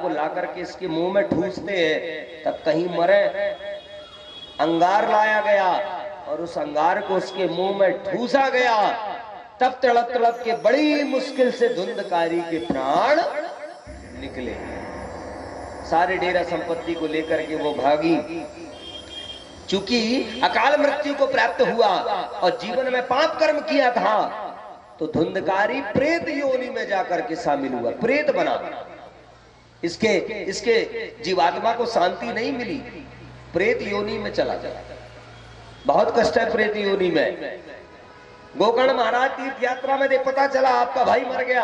को लाकर के इसके मुंह में ठूसते हैं, तब कहीं मरे। अंगार लाया गया और उस अंगार को उसके मुंह में ठूसा गया, तब तड़प तड़प के बड़ी मुश्किल से धुंधकारी के प्राण निकले। सारे डेरा संपत्ति को लेकर के वो भागी। चूंकि अकाल मृत्यु को प्राप्त हुआ और जीवन में पाप कर्म किया था, तो धुंधकारी प्रेत योनि में जाकर के शामिल हुआ, प्रेत बना। इसके जीवात्मा को शांति नहीं मिली, प्रेत योनि में चला गया। बहुत कष्ट है प्रेत योनि में। गोकर्ण महाराज तीर्थ यात्रा में पता चला आपका भाई मर गया।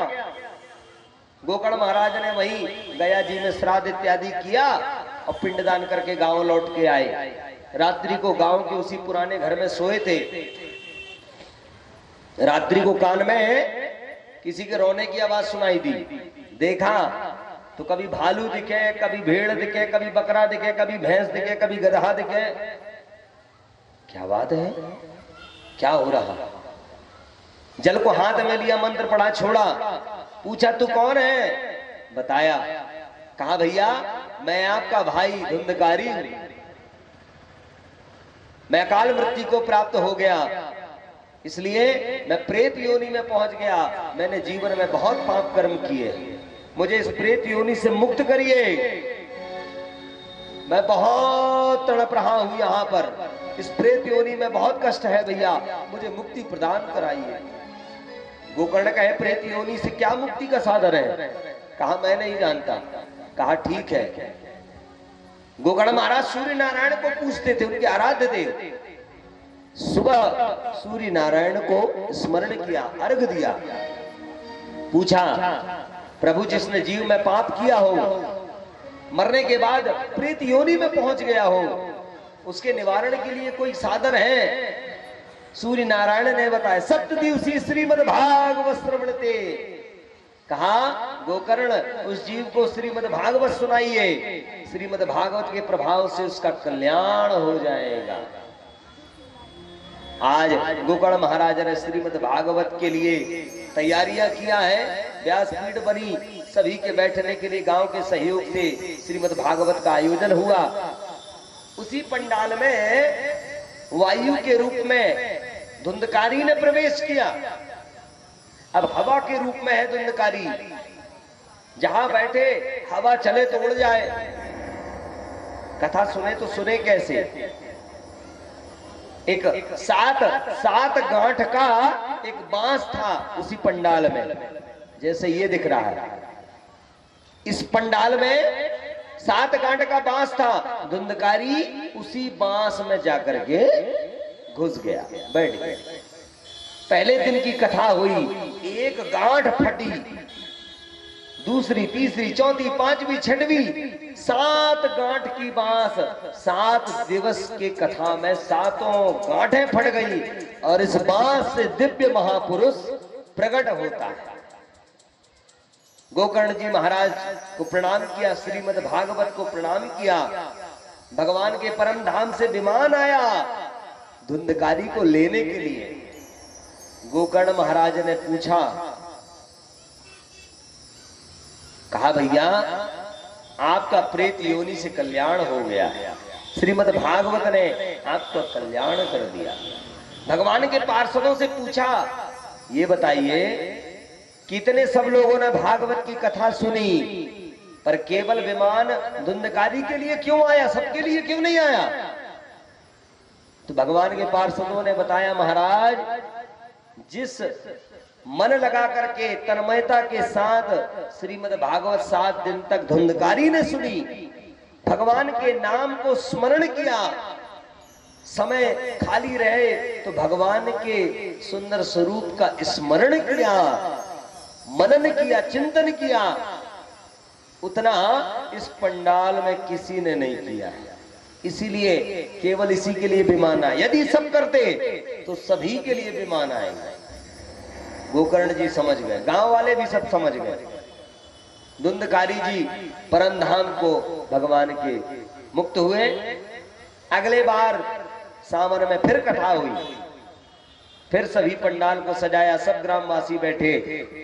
गोकर्ण महाराज ने वहीं गया जी में श्राद्ध इत्यादि किया और पिंडदान करके गांव लौट के आए। रात्रि को गांव के उसी पुराने घर में सोए थे। रात्रि को कान में किसी के रोने की आवाज सुनाई दी। देखा तो कभी भालू दिखे, कभी भेड़ दिखे, कभी बकरा दिखे, कभी भैंस दिखे, कभी गधा दिखे। क्या बात है, क्या हो रहा? जल को हाथ में लिया, मंत्र पढ़ा, छोड़ा। पूछा तू कौन है? बताया। कहा भैया मैं आपका भाई धुंधकारी हूं, मैं अकाल मृत्यु को प्राप्त हो गया, इसलिए मैं प्रेत योनि में पहुंच गया। मैंने जीवन में बहुत पाप कर्म किए, मुझे इस प्रेत योनि से मुक्त करिए। मैं बहुत तड़प रहा हूं यहाँ पर, इस प्रेत योनि में बहुत कष्ट है भैया, मुझे मुक्ति प्रदान कराइए। गोकर्ण कहे प्रेत योनि से क्या मुक्ति का साधन है? कहा मैं नहीं जानता। कहा ठीक है। गोकर्ण महाराज सूर्य नारायण को पूछते थे, उनके आराध्य देव। सुबह सूर्य नारायण को स्मरण किया, अर्घ दिया। पूछा प्रभु जिसने जीव में पाप किया हो, मरने के बाद प्रेत योनि में पहुंच गया हो, उसके निवारण के लिए कोई साधन है? सूर्य नारायण ने बताया सप्तदिवसीय श्रीमद् भागवत श्रवणते। कहा गोकर्ण उस जीव को श्रीमद् भागवत सुनाइए, श्रीमद् भागवत के प्रभाव से उसका कल्याण हो जाएगा। आज गोकर्ण महाराज ने श्रीमद् भागवत के लिए तैयारियां किया है। व्यासपीठ बनी, सभी के बैठने के लिए गांव के सहयोग से श्रीमद् भागवत का आयोजन हुआ। उसी पंडाल में वायु के रूप में धुंधकारी ने प्रवेश किया। अब हवा के रूप में है धुंधकारी, जहां बैठे हवा चले तो उड़ जाए, कथा सुने तो सुने कैसे? एक सात गांठ का एक बांस था उसी पंडाल में, जैसे ये दिख रहा है। इस पंडाल में 7 गांठ का बांस था। धुंधकारी उसी बांस में जाकर के घुस गया, बैठ गया। पहले दिन की कथा हुई, एक गांठ फटी, दूसरी, तीसरी, चौथी, पांचवी, छठवीं, 7 गांठ की बांस। 7 दिवस की कथा में 7 गांठें फट गई और इस बांस से दिव्य महापुरुष प्रकट होता है। गोकर्ण जी महाराज को प्रणाम किया, श्रीमद् भागवत को प्रणाम किया। भगवान के परम धाम से विमान आया धुंधकारी को लेने के लिए। गोकर्ण महाराज ने पूछा, कहा भैया आपका प्रेत योनि से कल्याण हो गया, श्रीमद् भागवत ने आपका कल्याण कर दिया। भगवान के पार्षदों से पूछा, ये बताइए कितने सब लोगों ने भागवत की कथा सुनी, पर केवल विमान धुंधकारी के लिए क्यों आया, सबके लिए क्यों नहीं आया? तो भगवान के पार्षदों ने बताया, महाराज जिस मन लगा करके तन्मयता के साथ श्रीमद् भागवत 7 दिन तक धुंधकारी ने सुनी, भगवान के नाम को स्मरण किया, समय खाली रहे तो भगवान के सुंदर स्वरूप का स्मरण किया, मनन किया, चिंतन किया, उतना इस पंडाल में किसी ने नहीं किया। इसीलिए केवल इसी के लिए विमान आए। यदि सब करते तो सभी के लिए विमान आएंगे। गोकर्ण जी समझ गए, गांव वाले भी सब समझ गए। धुंधकारी जी परम धाम को भगवान के मुक्त हुए। अगले बार सावन में फिर कथा हुई। फिर सभी पंडाल को सजाया, सब ग्रामवासी बैठे,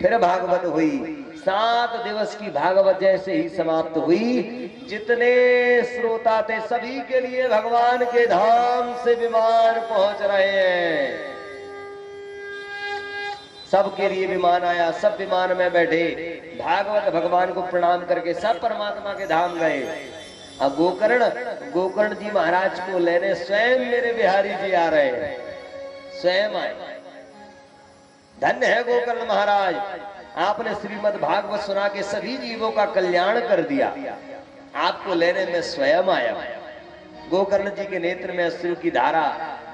फिर भागवत हुई। 7 दिवस की भागवत जैसे ही समाप्त हुई, जितने श्रोता थे सभी के लिए भगवान के धाम से विमान पहुंच रहे हैं। सबके लिए विमान आया, सब विमान में बैठे, भागवत भगवान को प्रणाम करके सब परमात्मा के धाम गए। अब गोकर्ण जी महाराज को लेने स्वयं मेरे बिहारी जी आ रहे हैं, स्वयं आए। धन्य है गोकर्ण महाराज, आपने श्रीमद् भागवत सुना के सभी जीवों का कल्याण कर दिया। आपको लेने में स्वयं आया। गोकर्ण जी के नेत्र में अश्रु की धारा।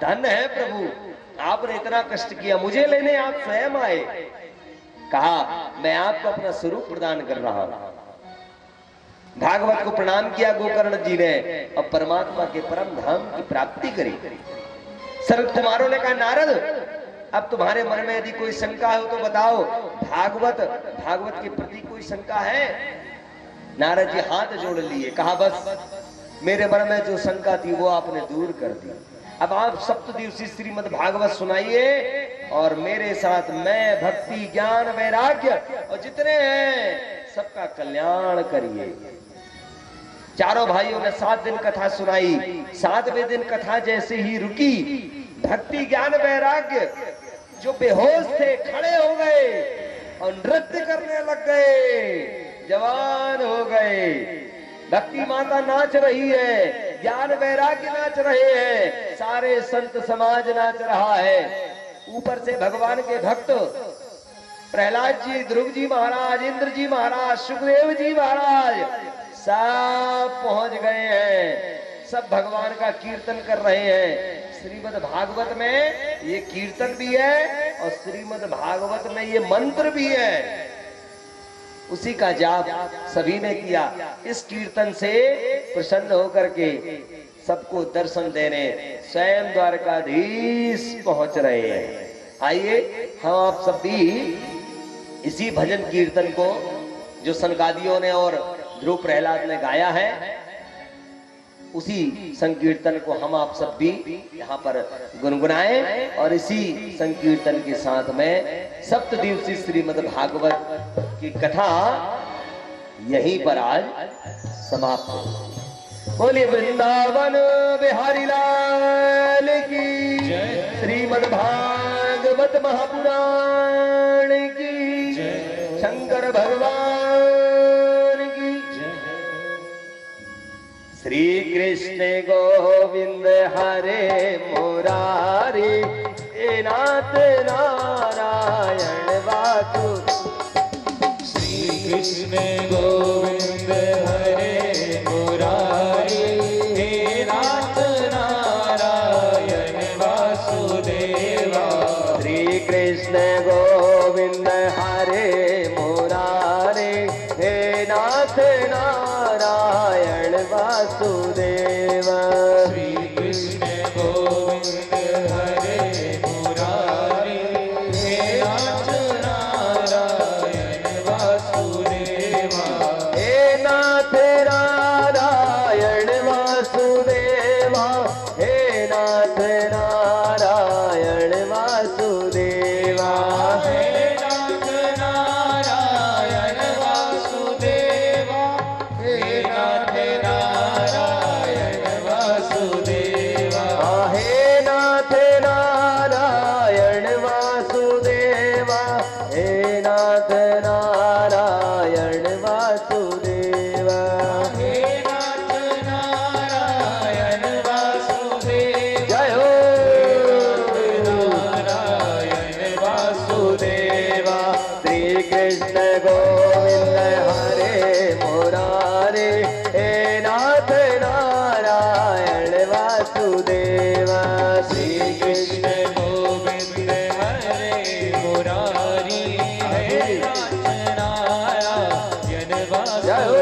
धन्य है प्रभु, आपने इतना कष्ट किया, मुझे लेने आप स्वयं आए। कहा मैं आपको अपना स्वरूप प्रदान कर रहा हूं। भागवत को प्रणाम किया गोकर्ण जी ने और परमात्मा के परम धाम की प्राप्ति करी। सनत कुमारों ने कहा नारद, अब तुम्हारे मन में यदि कोई शंका हो तो बताओ, भागवत के प्रति कोई शंका है? नारद जी हाथ जोड़ लिए, कहा बस मेरे मन में जो शंका थी वो आपने दूर कर दी। अब आप सप्तदिवसीय श्रीमद् भागवत सुनाइए और मेरे साथ मैं भक्ति ज्ञान वैराग्य और जितने हैं सबका कल्याण करिए। चारों भाइयों ने 7 दिन कथा सुनाई। 7वें दिन कथा जैसे ही रुकी, भक्ति ज्ञान वैराग्य जो बेहोश थे खड़े हो गए और नृत्य करने लग गए, जवान हो गए। भक्ति माता नाच रही है, ज्ञान वैराग्य नाच रहे हैं, सारे संत समाज नाच रहा है। ऊपर से भगवान के भक्त प्रहलाद जी, ध्रुव जी महाराज, इंद्र जी महाराज, सुखदेव जी महाराज सब पहुंच गए हैं। सब भगवान का कीर्तन कर रहे हैं। श्रीमद् भागवत में ये कीर्तन भी है और श्रीमद् भागवत में ये मंत्र भी है। उसी का जाप सभी ने किया। इस कीर्तन से प्रसन्न होकर के सबको दर्शन देने स्वयं द्वारकाधीश पहुंच रहे हैं। आइए हम आप सब भी इसी भजन कीर्तन को जो सनकादियों ने और ध्रुव प्रहलाद ने गाया है, उसी संकीर्तन को हम आप सब भी यहाँ पर गुनगुनाएं और इसी संकीर्तन के साथ में सप्तदिवसीय श्रीमद् भागवत की कथा यहीं पर आज समाप्त हो। बोलिए वृंदावन बिहारी लाल की जय, श्रीमद् भागवत महापुराण की जय, शंकर भगवान की जय। श्री कृष्ण गोविंद हरे मुरारी, नाथ नारायण वासुदेव। श्री कृष्ण गोविंद हरे मुरारी, नाथ नारायण वासुदेवा। श्री कृष्ण गोविंद हरे मुरारी, नाथ नारायण वासुदेवा। श्री कृष्ण गोविंद हरे मुरारी, नाथ नारायण वासुदेवा। हे नाथ नारायण वासुदेवा, हे नाथ नारायण वासुदेवा। हे नाथ नारायण वासुदेवा, हे नाथ नारायण वासुदेवा। हे नाथ नारायण वासुदेवा, हे नाथ नारायण वासुदेवा। हे नाथ नारायण वासुदेवा, जय हो नारायण वासुदेवा। श्री कृष्ण गोविंद हरे मुरारे, हे नाथ नारायण वासुदेवा। श्री कृष्ण गोविंद हरे मुरारी, हे नाथ नारायण जय वासुदेवा। हो।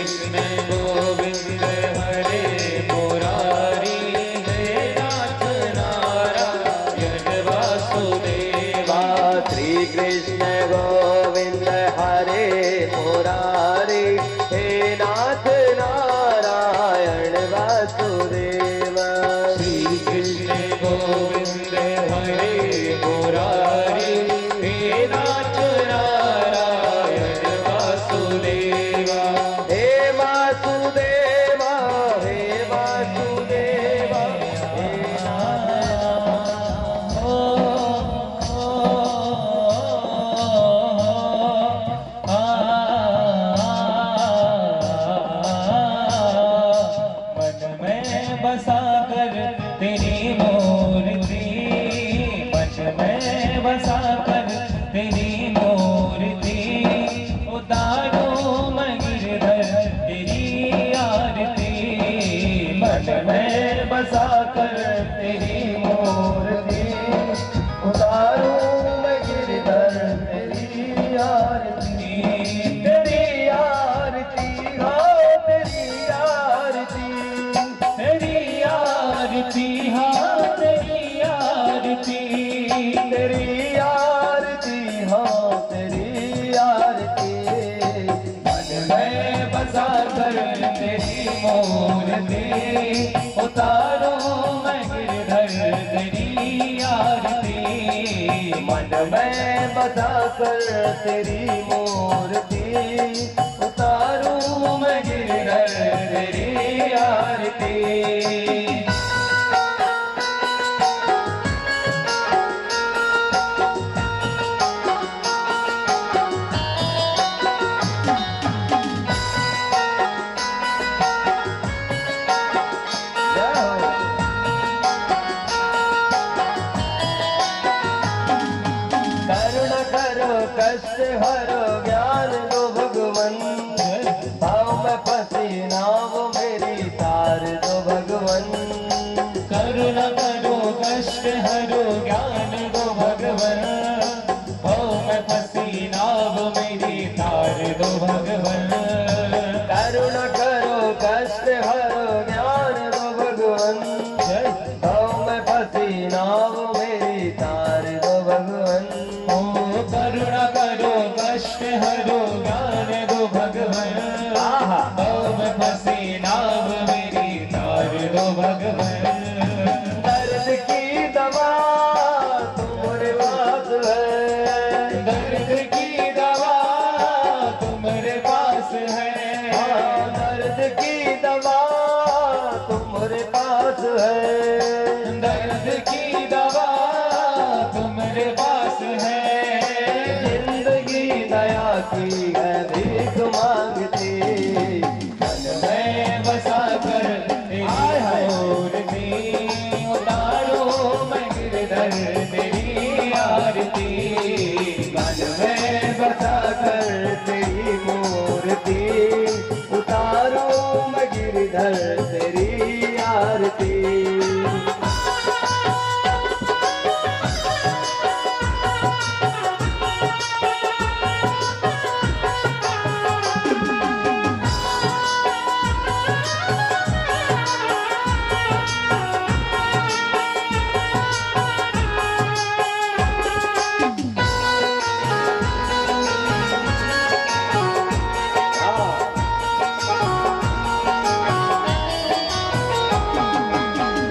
कृष्ण गोविंद हरे मुरारी, हे नाथ नारायण वासुदेवा। श्री कृष्ण गोविंद हरे मुरारी, हे नाथ नारायण वासुदेवा। श्री कृष्ण गोविंद हरे मुरारी, हे नाथ नारायण वासुदेवा। हे वासुदेवा, हे वासुदेवा, हे मन में बसा कर तेरी मूर्ति, मन में बसा कर तेरी मूर्ति, उतारो मैं गिरधर तेरी आरती। मन में बसा कर तेरी मूर्ति, उतारो मैं गिरधर तेरी आरती। तेरी आरती हो, तेरी आरती, तेरी आरती हाँ तेरी आरती, तेरी आरती हो, तेरी आरती। मन में बसा कर तेरी मूर्ति, उतारो मैं गिरधर तेरी आरती। मन में बसा कर तेरी मूर्ति, उतारूं मैं गिरधर तेरी आरती। करुणा करो कष्ट हरो ज्ञान दो भगवन, भाव में फंसी नाव मेरी तार दो भगवन। करुणा करो कष्ट हरो ज्ञान दो भगवन, भव में फंसी नाव मेरी तार दो भगवन। करुणा करो कष्ट हरो ज्ञान दो भगवन, भाव में फंसी नाव मेरी तार दो भगवन। ओ करुणा करो कष्ट हरो ज्ञान दो भगवन, भव में फंसी नाव मेरी तार दो भगवन। दर्द की दवा तुम्हारे पास है, दर्द की दवा तुम्हारे पास है, दर्द की दवा तुम्हारे पास है। दर्द की दवा तुम्हारे पास है। जिंदगी दया की है भीख मांगती, मन में बसा कर तेरी मूर्ति, उतारो मैं गिरधर तेरी आरती। मन में बसा कर तेरी मूर्ति, उतारो मैं गिरधर तेरी आरती।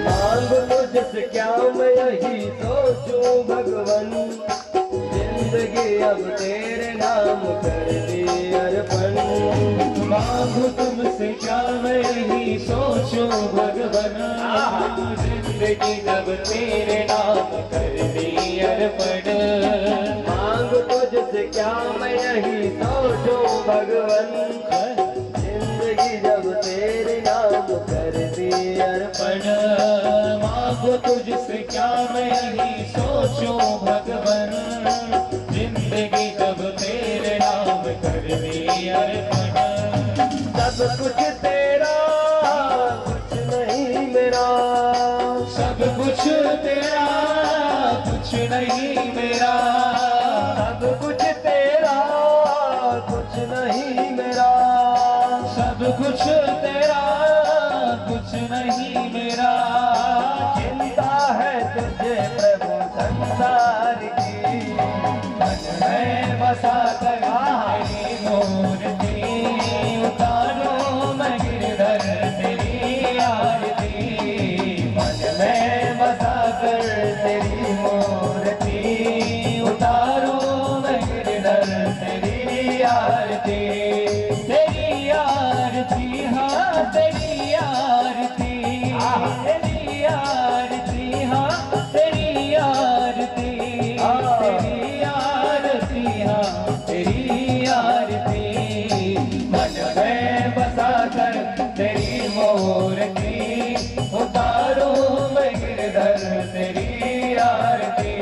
मांग तुझसे क्या मैं यही सोचूं भगवन, जिंदगी अब तेरे नाम कर दी अर्पण। मांगू तुमसे क्या मैं ही सोचूं भगवन, जिंदगी अब तेरे नाम कर दी अर्पण। मांग तुझसे क्या मैं यही सोचूं भगवन, जिंदगी जब तेरे नाम कर दी अर्पण। मांगो तुझसे क्या मैं ही सोचूं भगवन, जिंदगी जब तेरे नाम कर दी अर्पण। सब कुछ तेरा कुछ नहीं मेरा, सब कुछ तेरा कुछ नहीं मेरा, सब कुछ तेरा कुछ नहीं मेरा। सब कुछ तेरा कुछ नहीं मेरा। चिंता है तुझे प्रभु संसार की, मन में बसा कर तेरी मूर्ति उतारूं मैं गिरधर तेरी आरती। मन में बसा कर तेरी मूर्ति उतारूं मैं गिरधर तेरी आरती। तेरी आरती हाँ तेरी आरती, तेरी आरती हाँ तेरी आरती, तेरी आरती हाँ तेरी आरती। मन में बसा कर तेरी मूर्ति उतारूं मैं गिरधर तेरी आरती।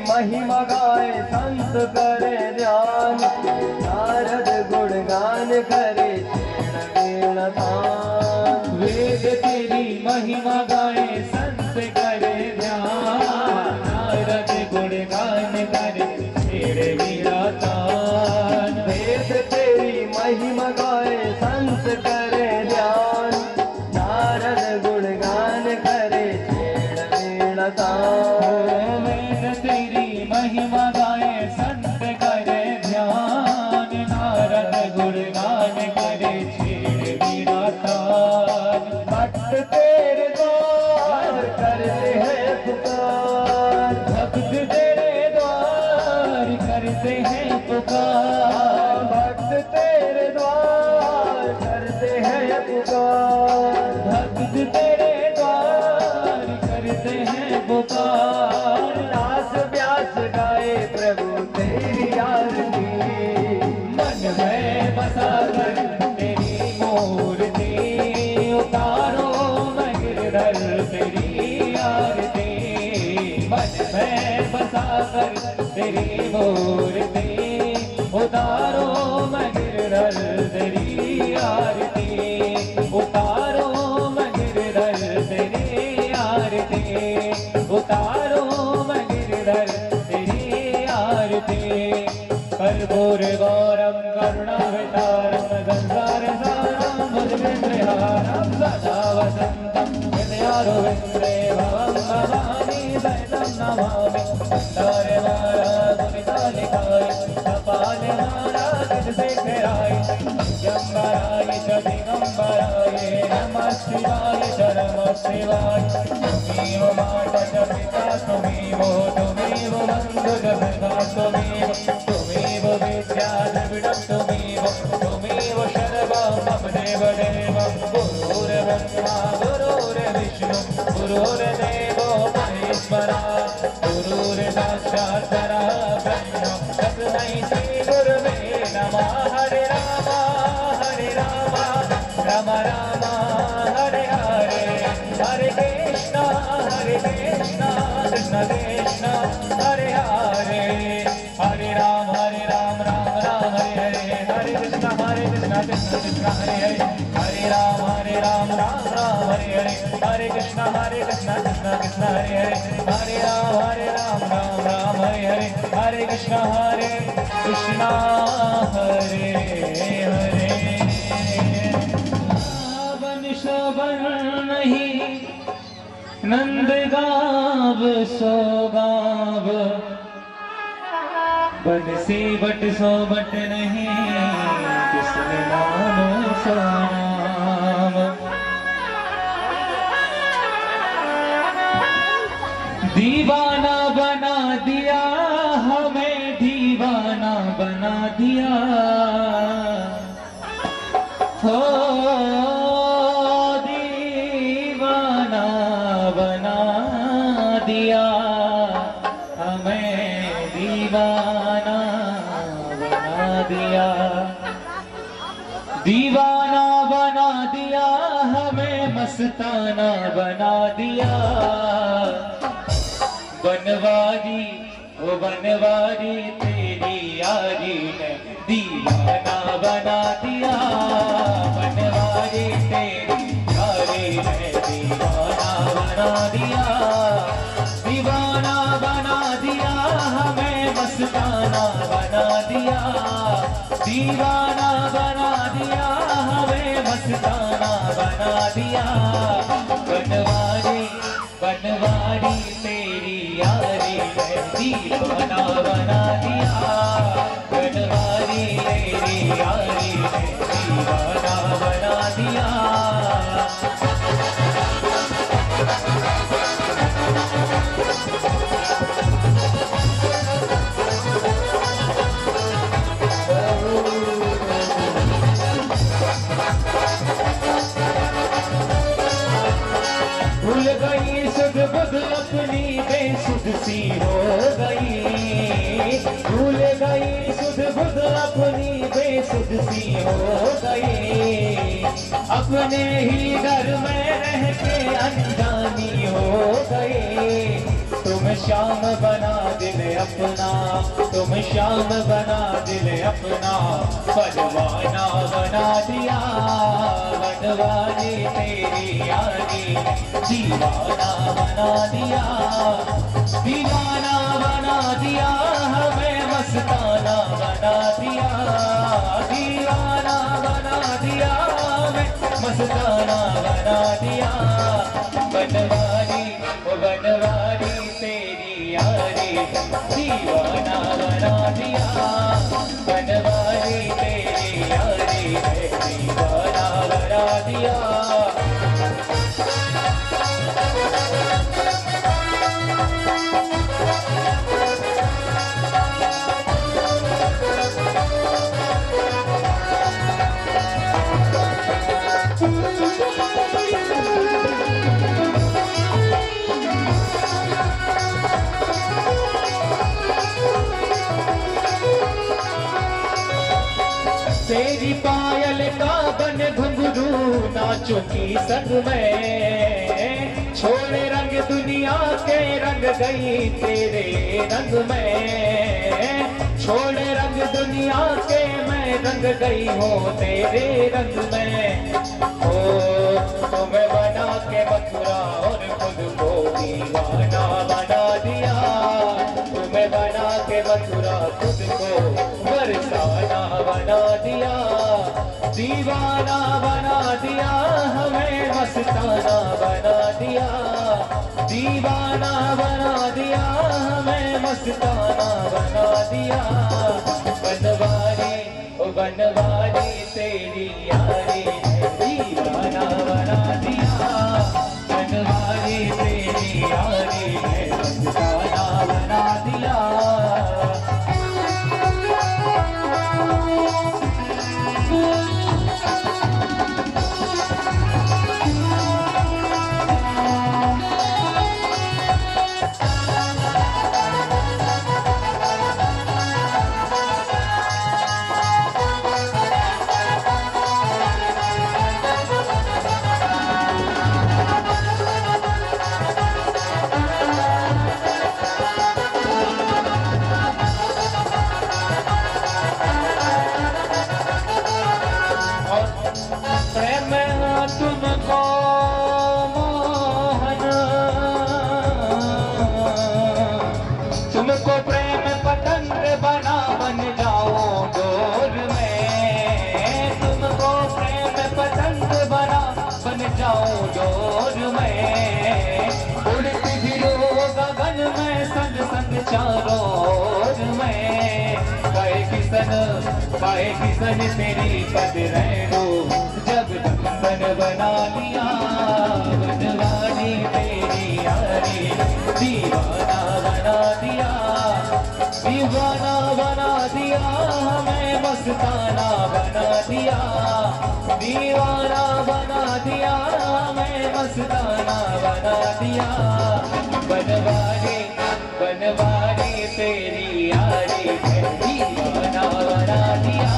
महिमा गाए संत करे ध्यान, नारद गुणगान करे छेड़ वीण तान। वेद तेरी महिमा गाए संत करे ध्यान, नारद गुणगान करे छेड़ वीणा तान। वेद तेरी महिमा गाए संत करे ध्यान, नारद गुणगान करे छेड़ वीण तान। महिमा गाए संत करे ध्यान, नारद गुणगान करे छेड़ वीणा तान। भक्त तेरे द्वार करते हैं पुकार, भक्त तेरे द्वार करते हैं पुकार। भक्त तेरे द्वार करते हैं पुकार, भक्त तेरे द्वार करते हैं पुकार। दास व्यास गाए प्रभु तेरी आरती। मन में बसा कर तेरी मूर्ति उतारो मैं गिरधर तेरी आरती। मन में बसा कर तेरी मूर्ति उतारो मैं गिरधर तेरी आरती। उतारो मैं गिरधर तेरी आरती, उतारो मैं गिरधर तेरी आरती। कर्पूर गौरम करुणावतारम संसार सारम भुजगेन्द्रहारम सदा वसंतम हृदयारविंदे भवं भवानी सहितं नमामि। मंदारे माला सुमितालिकाय कपाले माला गजशेखराय, दिगंबराय च दिगंबराय नमः शिवाय च नमः शिवाय। तुमेव माता च पिता तुमेव, तुमेव बन्धु च सखा तुमेव, तुमेव विद्या द्रविणं तुमेव, तुमेव शर्वं मम देवदेवं। गुरुर्ब्रह्मा गुरुर्विष्णु गुरुर्देवो महेश्वरा, गुरुर्साक्षात् परब्रह्म तस्मै श्री गुरवे नमः। हरे राम राम राम हरे हरे, हरे कृष्ण कृष्ण कृष्ण हरे हरे। हरे राम राम राम हरे हरे, हरे कृष्ण कृष्ण कृष्ण हरे हरे। हरे राम राम राम हरे हरे, हरे कृष्ण कृष्ण कृष्ण हरे हरे। हरे राम राम हरे हरे, हरे कृष्ण हरे हरे। शोभन नहीं नंद गाव सो गाव, बंसी बट सो बट नहीं किसने नाम सो नाम। दीवाना बना दिया हमें, दीवाना बना दिया हो, दीवाना बना दिया हमें, दीवाना बना दिया। दीवाना बना दिया हमें, मस्ताना बना दिया। बनवारी वो बनवारी तेरी यारी ने दीवाना बना दिया। बनवारी तेरी यारी ने दीवाना बना दिया। दीवाना बना दिया हमें मस्ताना बना दिया। दीवाना बना दिया हमें मस्ताना बना दिया। बनवारी बनवारी तेरी यारी है दीवाना बना दिया। बनवारी तेरी यारी है दीवाना बना दिया। भूल गई सुध बुध अपनी बेसुध सी हो गई। भूल गई सुध बुध अपनी बेसुध सी हो गई। अपने ही घर में रह के अनजानी हो गई। तुम शाम बना दिल अपना, तुम शाम बना दिल अपना। परवाना बना दिया। बनवारी तेरी यारी दीवाना बना दिया। दीवाना बना दिया हमें मस्ताना बना दिया। दीवाना बना दिया हमें मस्ताना बना दिया। बनवारी ओ बनवारी तेरी यारी दीवाना बना दिया। बनवारी तेरी यारी दीवाना बना दिया। तेरी पायल का बन घुंघरू नाचो की संग में। छोड़े रंग दुनिया के रंग गई तेरे रंग में। छोड़े रंग दुनिया के मैं रंग गई हूँ तेरे रंग में। ओ तुम्हें बना के मथुरा और खुद को दीवाना बना दिया। तुम्हें बना के मथुरा खुद को बरसाना बना दिया। दीवाना बना दिया हमें मस्ताना बना दिया। दीवाना बना दिया हमें मस्ताना बना दिया। बनवारी ओ बनवारी तेरी यारी दीवाना बना दिया। बनवारी तेरी यारी मस्ताना बना दिया। तुमको मोहन तुमको प्रेम पतंग बना बन जाओ डोर में। तुमको प्रेम पतंग बना बन जाओ डोर में। उड़ती फिरो गगन में संग संग चारों ओर में। गाए किसन तेरी पद रैनो जब बंधन बना लिया। बनवारी तेरी यारी दीवाना बना दिया। दीवाना बना दिया हमें मस्ताना बना दिया। दीवाना बना दिया हमें मस्ताना बना दिया। बनवारी बनवारी तेरी यारी दीवाना बना दिया।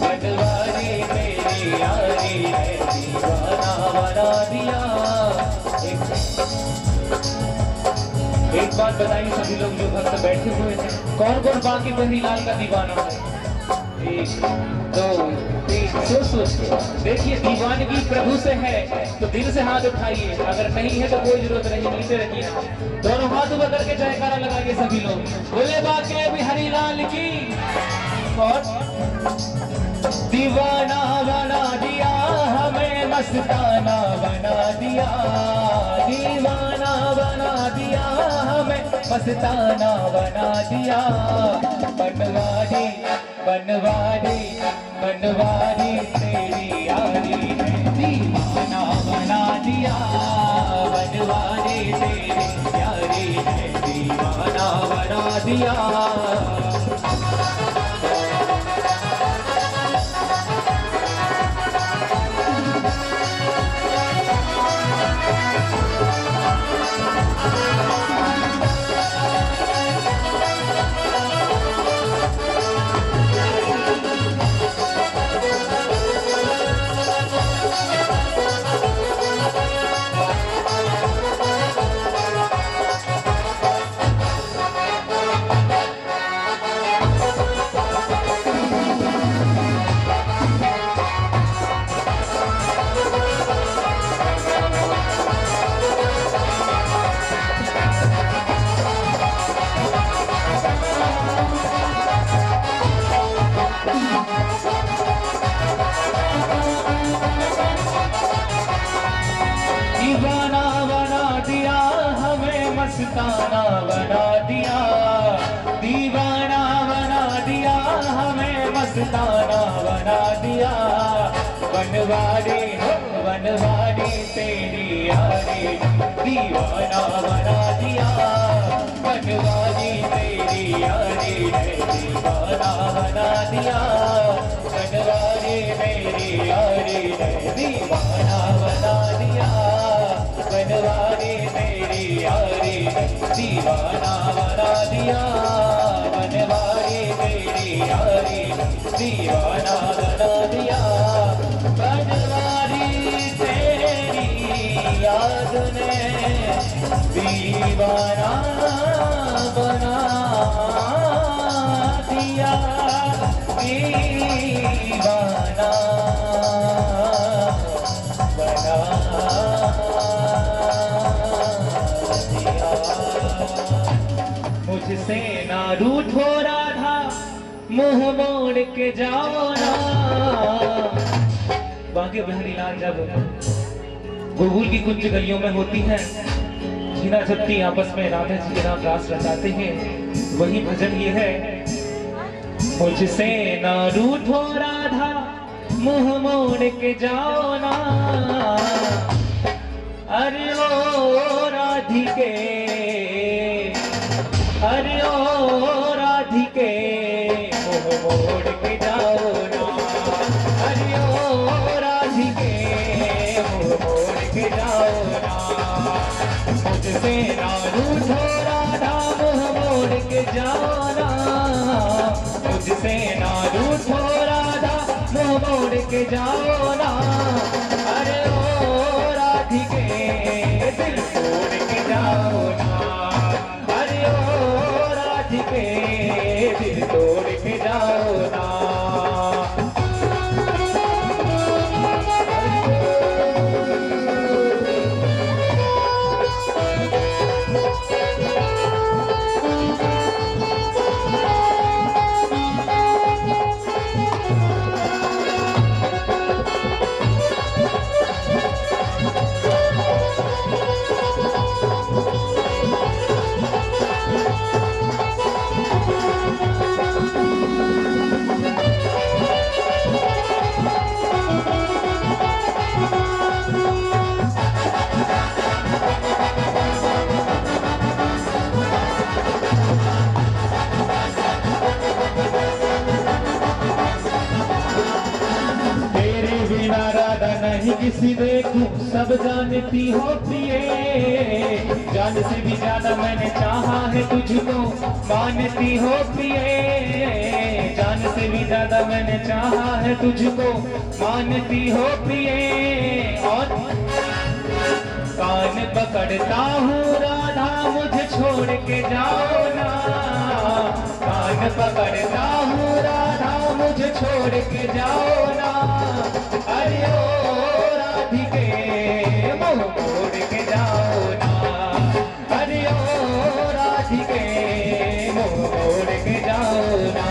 बनवारी तेरी यारी दीवाना बना दिया। एक बार बात बताइए सभी लोग जो भक्त बैठे हुए थे, कौन कौन बाकी बहरी लाल का दीवाना है? 1 2 3 सोच के देखिए, दीवानगी प्रभु से है तो दिल से हाथ उठाइए, अगर नहीं है तो कोई जरूरत नहीं, नीचे रखिए। दोनों हाथ ऊपर करके जयकारा लगाइए सभी लोग, बोले बाके बिहारी लाल की। और दीवाना बना दिया हमें, मस्ताना बना दिया, दीवाना बना दिया हमें, मस्ताना बना दिया। बनवारी बनवारी बनवारी तेरी यारी है, दीवाना बना दिया, बनवारी तेरी यारी है, दीवाना बना दिया। दीवाना बना दिया हमें, मस्ताना बना दिया, दीवाना बना दिया हमें, मस्ताना बना दिया। बनवारी हो बनवारी तेरी यारी, दीवाना बना दिया, बनवारी तेरी यारी है, दीवाना बना दिया, बनवारी मेरी यारी है, दीवाना बना दिया, बनवारी मेरी यारी है, दीवाना बना दिया, बनवारी मेरी यारी है, दीवाना बना दिया। बनवारी तेरी याद ने दीवाना बना दिया, दीवाना बना मुझसे ना रूठो राधा, मुंह मोड़ के जाओ ना। बांके बिहारी लाल जब गोकुल की कुछ गलियों में होती है, जीना छत्ती आपस में राधा जी के नाम रास रचाते हैं, वही भजन ये है। मुझसे ना रूठो राधा, मुंह मोड़ के जाओ ना, अरे ओ राधिके, अरे ओ राधिके, मुंह मोड़ के जाओ ना, अरे ओ राधिके, मुंह मोड़ के जाओ ना। मुझसे ना रूठो राधा, मुंह मोड़ के जाओ ना, मुझसे ना रूठो राधा, मुंह मोड़ के जाओ ना, अरे ओ राधिके, दिल तोड़ के जाओ ना, अरे ओ राधिके, दिल तोड़ के जाओ ना। नहीं किसी देखूं सब जानती हो प्रिय, जान से भी ज्यादा मैंने चाहा है तुझको, मानती हो प्रिय, जान से भी ज्यादा मैंने चाहा है तुझको, मानती हो प्रिय। और कान पकड़ता हूँ राधा मुझे छोड़ के जाओ ना, कान पकड़ता हूँ राधा मुझे छोड़ के जाओ ना, अरे ओ राधिके मुँह मोड़ के जाओ ना, अरे ओ राधिके मुँह मोड़ के जाओ ना,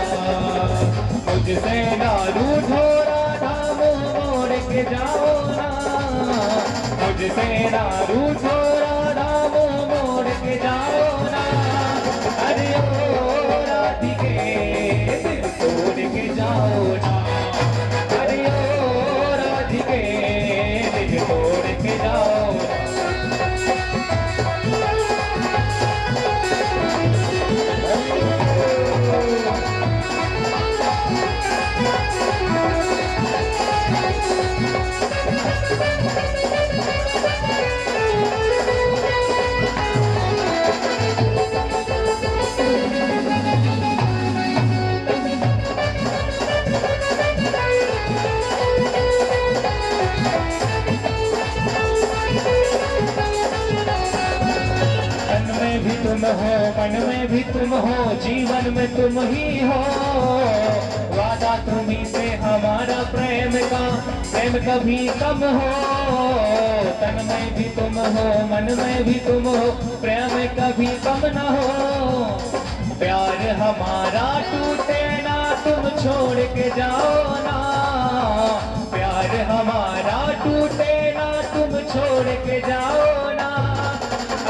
मुझसे ना रूठो राधा मुँह मोड़ के जाओ ना, मुझसे ना रूठो राधा मुँह मोड़ के जाओ ना, अरे ओ राधिके दिल तोड़ के जाओ ना, अरे ओ राधिके दिल तोड़ के जाओ ना। तुम हो मन में भी तुम हो जीवन में तुम ही हो, वादा तुम्ही से हमारा प्रेम का प्रेम कभी कम हो, तन में भी तुम हो मन में भी तुम हो प्रेम कभी कम न हो, प्यार हमारा टूटे ना तुम छोड़ के जाओ ना, प्यार हमारा टूटे ना तुम छोड़ के जाओ ना,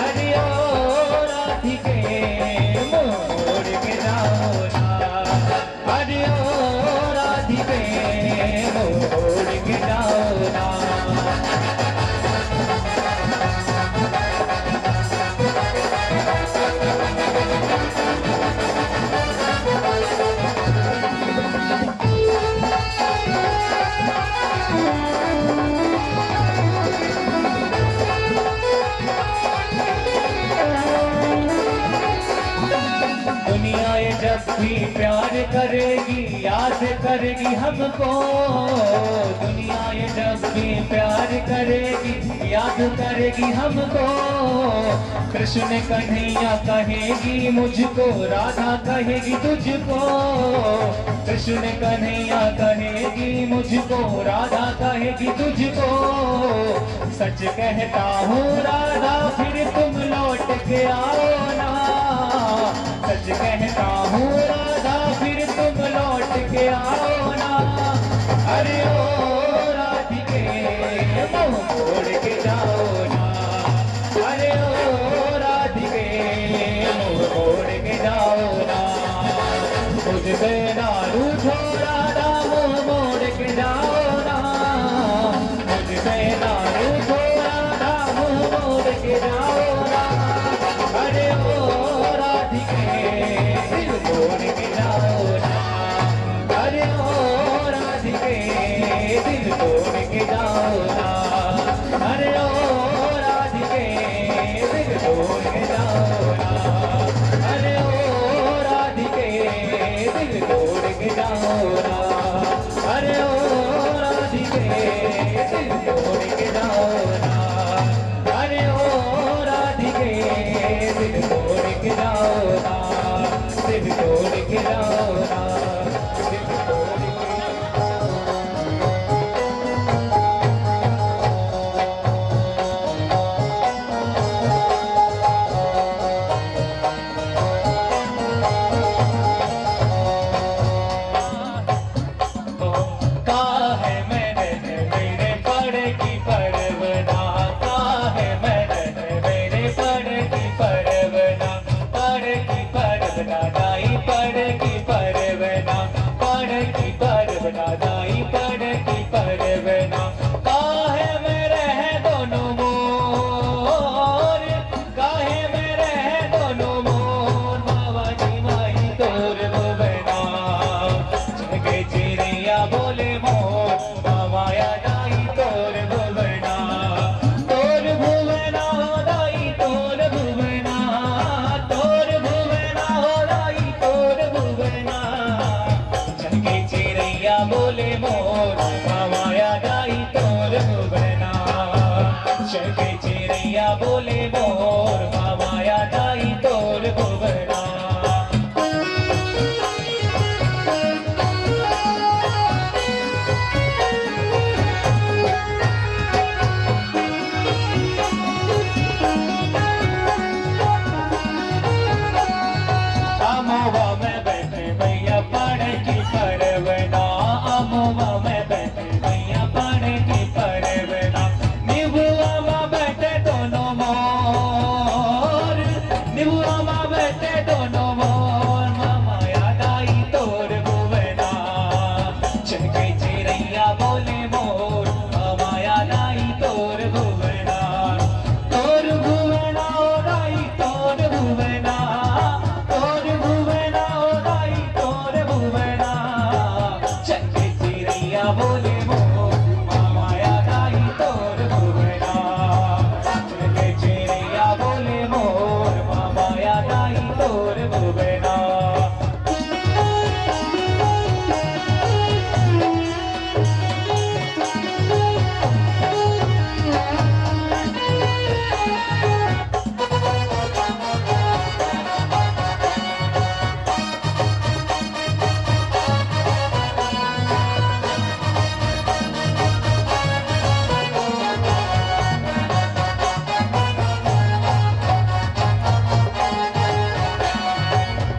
अरे ओ राधिके मुँह मोड़ के जाओ ना, अरे ओ राधिके मुँह मोड़ के जाओ ना। दुनिया ये जब भी प्यार करेगी याद करेगी हमको, दुनिया ये जब भी प्यार करेगी याद करेगी हमको, कृष्ण कन्हैया कहेगी मुझको राधा कहेगी तुझको, कृष्ण कन्हैया कहेगी मुझको राधा कहेगी तुझको, सच कहता हूँ राधा फिर तुम लौट के आओ ना, सच कहता हूँ राधा फिर तुम लौट के आओ ना, अरे ओ राधिके मुँह मोड़ के जाओ ना, अरे ओ राधिके मुँह मोड़ के जाओ ना, मुझसे ना रूठो राधा मुँह मोड़ के जाओ ना, मुझसे ना रूठो राधा मुँह मोड़ के जाओ ना, अरे ओ राधिके दिल तोड़ के जाओ ना, अरे ओ राधिके दिल तोड़ के जाओ ना, अरे ओ राधिके दिल तोड़ के जाओ ना, अरे ओ राधिके दिल तोड़ के जाओ ना, अरे ओ राधिके दिल तोड़ के जाओ ना, अरे ओ राधिके दिल तोड़ के जाओ ना, दिल तोड़ के जाओ ना, दिल तोड़ के बोले मोर माया दाई तोर भुवना अमवा में बैठे भैया पढ़ की परवना अमवा में बैठे भैया पढ़ की परवना निबुआ में बैठे दोनों मोर निबुआ में बैठे दोनों मोर माया दाई तोर भुवना चढ़के चिड़ैया बोले मोर माया दाई तोर भुवना ओ दाई तोर भुवना तोर भुवना ओ दाई तोर भुवना चढ़के चिड़ैया बोले मोर माया दाई तोर भुवना चढ़के चिड़ैया बोले मोर माया दाई तोर भुवना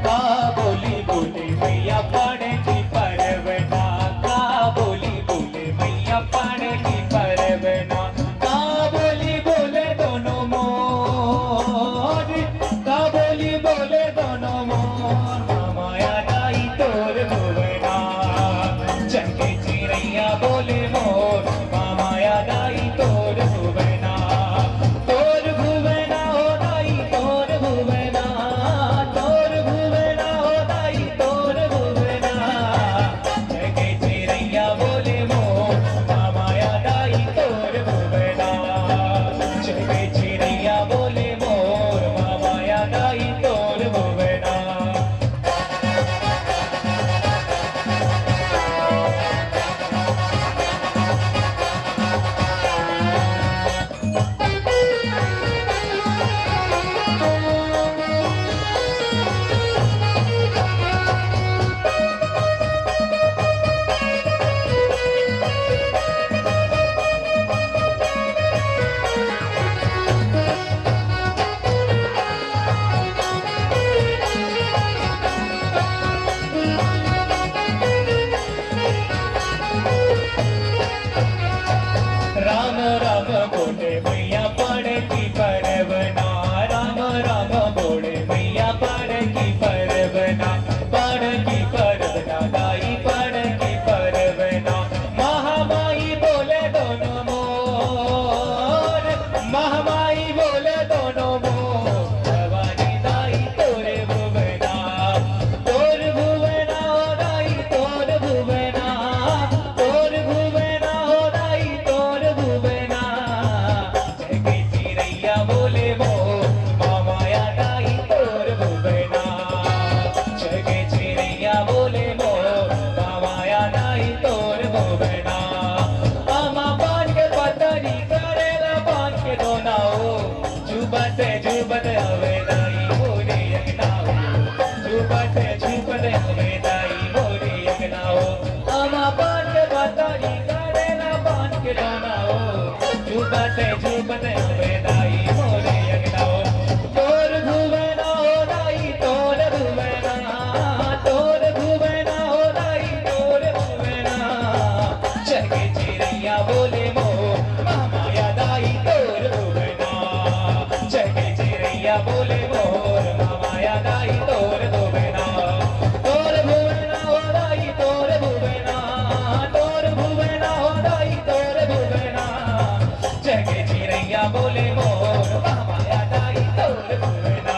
का बोली बोले मैया पढ़े की परवना का बोली बोले मैया पढ़े की परवना का बोली बोले दोनों मोर का बोली बोले दोनों मोर माया दाई तोर भुवना चढ़के चिड़ैया बोले मोर माया दाई तोर भुवना तोर भुवना हो दाई तोर भुवना तोर भुवना हो दाई तोर भुवना चढ़के चिड़ैया बोले मोर माया दाई तोर भुवना चढ़के चिड़ैया बोले मोर माया दाई तोर भुवना राम राम बोले मैया पढ़ की परवना राम राम बोले मैया पढ़ की परवना दाई पढ़ की परवना महामाई बोले दोनों मोर महामाई बोले दोनों मोर भवानी दाई तोरे भुवना तोर भुवना ओ दाई तोर भुवना तोर भुवना ओ दाई तोर भुवना चढ़के चिड़ैया बोले मोर माया दाई तोर भुवना चढ़के चिड़ैया बोले मोर माया दाई तोर भुवना आमा पान के पतरी करेला पान के दोनाओ जुबत हवे दाई बोले यगनाओ जुबत हवे दाई बोले यगनाओ आमा पान के पतरी करेला पान के दोनाओ जुबत हवे दाई बोले यगनाओ तोर भुवना हो दाई तोर भुवना तोर भुवना हो दाई तोर भुवना चढ़के चिड़ैया बोले मोर माया दाई तोर भुवना चढ़के चिड़ैया बोले मोर माया दाई तोर भुवना तोर भुवना हो दाई तोर भुवना तोर भुवना हो दाई तोर भुवना चढ़के चिड़ैया बोले मोर माया दाई तोर भुवना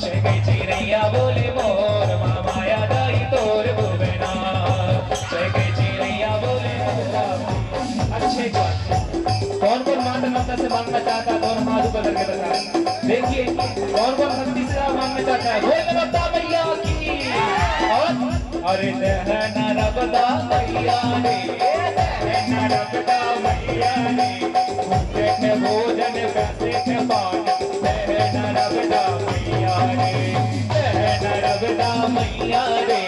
चढ़के चिड़ैया बोले मोर माया दाई तोर भुवना चढ़के चिड़ैया बोले मोर अच्छे कौन कौन माता से मांगना चाहता है दोनों हाथ ऊपर करके बताएं देखिए कौन कौन तीसरा मांगना चाहता है बोल बता भैया की और अरे नहना रबदा भैया ने नहना रबदा भैया ने भोजन पैसे के मैया रे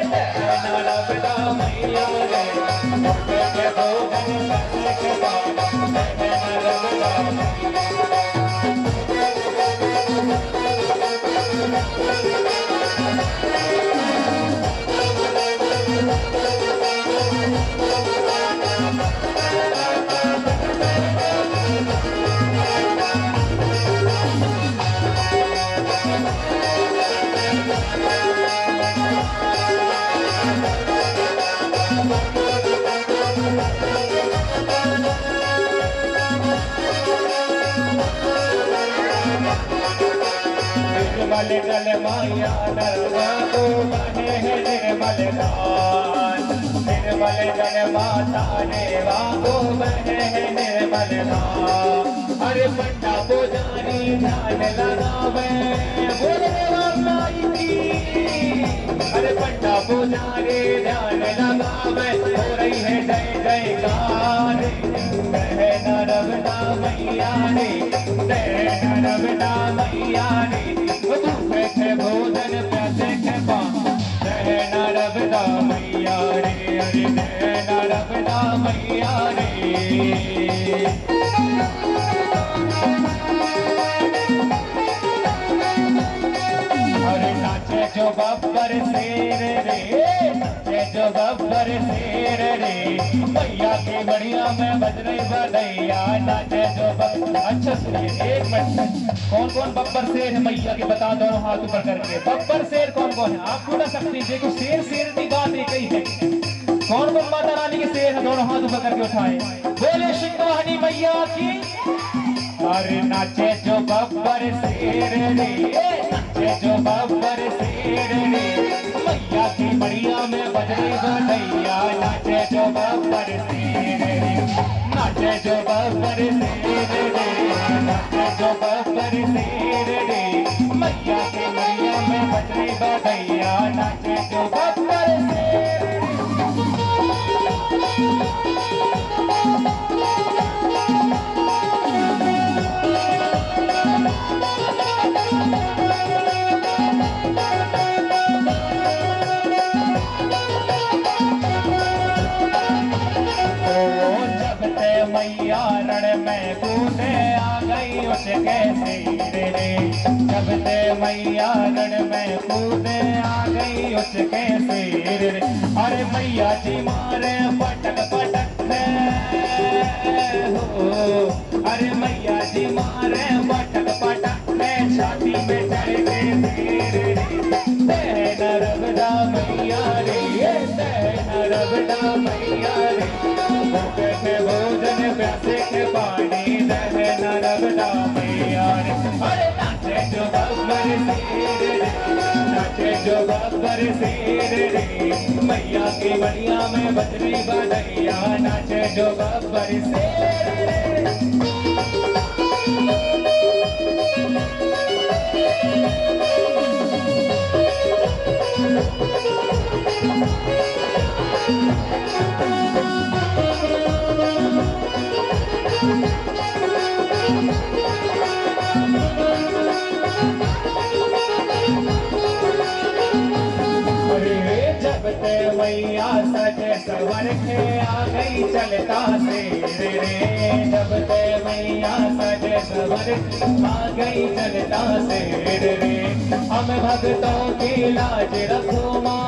नैना रबदा मैया रे भूखे के भोजन प्यासे के पानी नैना रबदा निर्मल जल माया नरवा को बने है निर्मल दान निर्मल जल माता देवा को बने है निर्मल दान अरे पंडा पुजारी ध्यान लगावे बोले माई की अरे पंडा पुजारी ध्यान लगावे हो रही है जय जयकार नैना रबदा मैया रे नैना रबदा मैया रे भूखे के भोजन प्यासे के पानी नैना रबदा मैया रे अरे नैना रबदा मैया रे अरे नाचे जो बब्बर शेर रे नाचे जो बब्बर शेर रे मैया की बढ़िया में बज रही बधैया नाचे जो बब्बर अच्छा सुनिए एक मिनट कौन कौन बब्बर शेर है मैया के बता दो हाथ ऊपर करके बब्बर शेर कौन कौन है आप बोला सकते देखो शेर शेर की बात एक ही है कौन कौन माता रानी के शेर है दोनों हाथ ऊपर करके उठाए बोले सिंगानी मैया की अरे नाचे जो बब्बर शेर रे नाचे जो बब्बर शेर रे मैया की बढ़िया में बज रही बधैया नाचे जो बब्बर शेर रे नाचे जो बब्बर शेर रे नाचे जो बब्बर शेर रे मैया की बढ़िया में बज रही बधैया नाचे जो बब्बर शेर मैया रण में कूदे आ गई उसके सिर रे जब से मैया रण में कूदे आ गई उसके सिर रे अरे मैया जी मारे पटक पटक हो अरे मैया जी मारे पटक पटक छाती में चढ़ गए सिर रे नरबदा मैया रे नरबदा मैया रे भूखे के भोजन प्यासे के पानी नैना रबदा मैया रे अरे नाचे जो बब्बर शेर रे नाचे जो बब्बर शेर रे मैया की बढ़िया में बजरी बधैया नाचे जो बब्बर शेर रे मैया सजे सवर के आ गई चलता शेर रे जब ते मैया सजे सवर आ गई चलता शेर रे हम भक्तों की लाज रखो माँ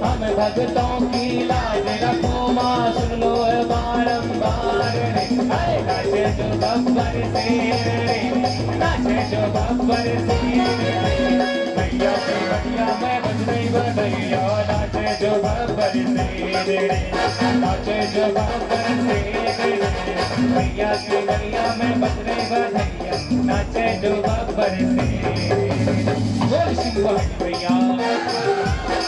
हम भक्तों की लाज रखो माँ सुन लो बारंबार रे नाचे जो बब्बर शेर रे नाचे जो बब्बर शेर रे मैया की बढ़िया में बज रही बधैया नाचे जो बब्बर शेर रे नाचे जो बब्बर शेर रे मैया की बढ़िया में बज रही बधैया नाचे जो बब्बर शेर बोल सिंह भैया